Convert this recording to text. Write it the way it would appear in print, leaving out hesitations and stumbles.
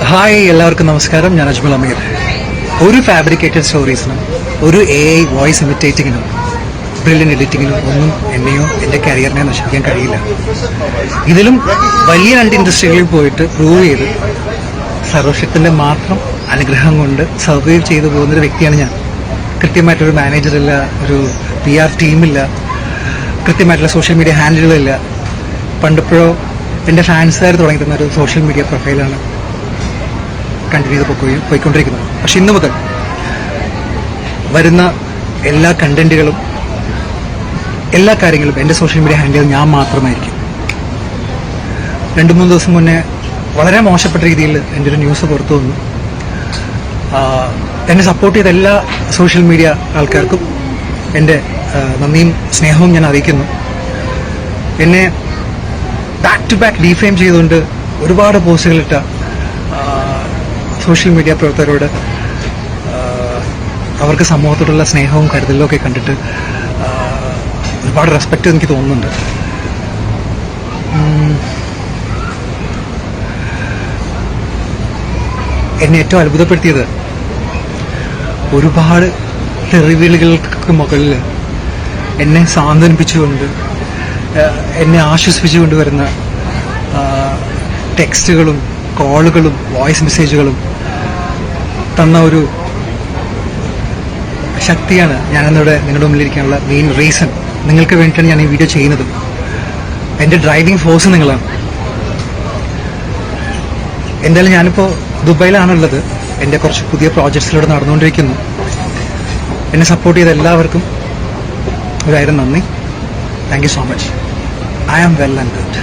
Hi, എല്ലാവർക്കും നമസ്കാരം. ഞാൻ അജ്മൽ അമീർ. ഒരു ഫാബ്രിക്കേറ്റഡ് സ്റ്റോറീസിനും ഒരു AI വോയിസ് ഇമിറ്റേറ്റിങ്ങിനും ബ്രില്യൻ എഡിറ്റിങ്ങിനും ഒന്നും എന്നെയോ എൻ്റെ കരിയറിനെ നശിപ്പിക്കാൻ കഴിയില്ല. ഇതിലും വലിയ രണ്ട് ഇൻഡസ്ട്രികളിൽ പോയിട്ട് പ്രൂവ് ചെയ്ത് സർവശക്തിൻ്റെ മാത്രം അനുഗ്രഹം കൊണ്ട് സർവൈവ് ചെയ്തു പോകുന്നൊരു വ്യക്തിയാണ് ഞാൻ. കൃത്യമായിട്ടൊരു മാനേജറില്ല, ഒരു PR ടീമില്ല, കൃത്യമായിട്ടുള്ള സോഷ്യൽ മീഡിയ ഹാൻഡിലുകളില്ല. പണ്ടിപ്പോഴോ എൻ്റെ ഫാൻസുകാർ തുടങ്ങി തന്ന ഒരു സോഷ്യൽ മീഡിയ പ്രൊഫൈലാണ് കണ്ടിന്യൂ ചെയ്ത് പോയിക്കൊണ്ടിരിക്കുന്നത്. പക്ഷെ ഇന്നു മുതൽ വരുന്ന എല്ലാ കണ്ടന്റുകളും എല്ലാ കാര്യങ്ങളും എൻ്റെ സോഷ്യൽ മീഡിയ ഹാൻഡിൽ ഞാൻ മാത്രമായിരിക്കും. 2-3 ദിവസം മുന്നേ വളരെ മോശപ്പെട്ട രീതിയിൽ എൻ്റെ ഒരു ന്യൂസ് പുറത്തു വന്നു. എന്നെ സപ്പോർട്ട് ചെയ്ത എല്ലാ സോഷ്യൽ മീഡിയ ആൾക്കാർക്കും എൻ്റെ നന്ദിയും സ്നേഹവും ഞാൻ അറിയിക്കുന്നു. എന്നെ ബാക്ക് ടു ബാക്ക് ഡീഫെയിം ചെയ്തുകൊണ്ട് ഒരുപാട് പോസ്റ്റുകളിട്ട സോഷ്യൽ മീഡിയ പ്രവർത്തകരോട് അവർക്ക് സമൂഹത്തോടുള്ള സ്നേഹവും കരുതലും ഒക്കെ കണ്ടിട്ട് ഒരുപാട് റെസ്പെക്റ്റ് എനിക്ക് തോന്നുന്നുണ്ട്. എന്നെ ഏറ്റവും അത്ഭുതപ്പെടുത്തിയത് ഒരുപാട് തെറിവിളികൾക്ക് മുകളിൽ എന്നെ സാന്ത്വനിപ്പിച്ചുകൊണ്ട് എന്നെ ആശ്വസിപ്പിച്ചുകൊണ്ട് വരുന്ന ടെക്സ്റ്റുകളും കോളുകളും വോയിസ് മെസ്സേജുകളും തന്ന ഒരു ശക്തിയാണ് ഞാനിന്നിവിടെ നിങ്ങളുടെ മുമ്പിലിരിക്കാനുള്ള മെയിൻ റീസൺ. നിങ്ങൾക്ക് വേണ്ടിയിട്ടാണ് ഞാൻ ഈ വീഡിയോ ചെയ്യുന്നത്. എൻ്റെ ഡ്രൈവിംഗ് ഫോഴ്സ് നിങ്ങളാണ്. എന്തായാലും ഞാനിപ്പോൾ ദുബായിലാണുള്ളത്. എൻ്റെ കുറച്ച് പുതിയ പ്രോജക്ട്സിലൂടെ നടന്നുകൊണ്ടിരിക്കുന്നു. എന്നെ സപ്പോർട്ട് ചെയ്ത എല്ലാവർക്കും 1000 നന്ദി. Thank you so much. I am well and good.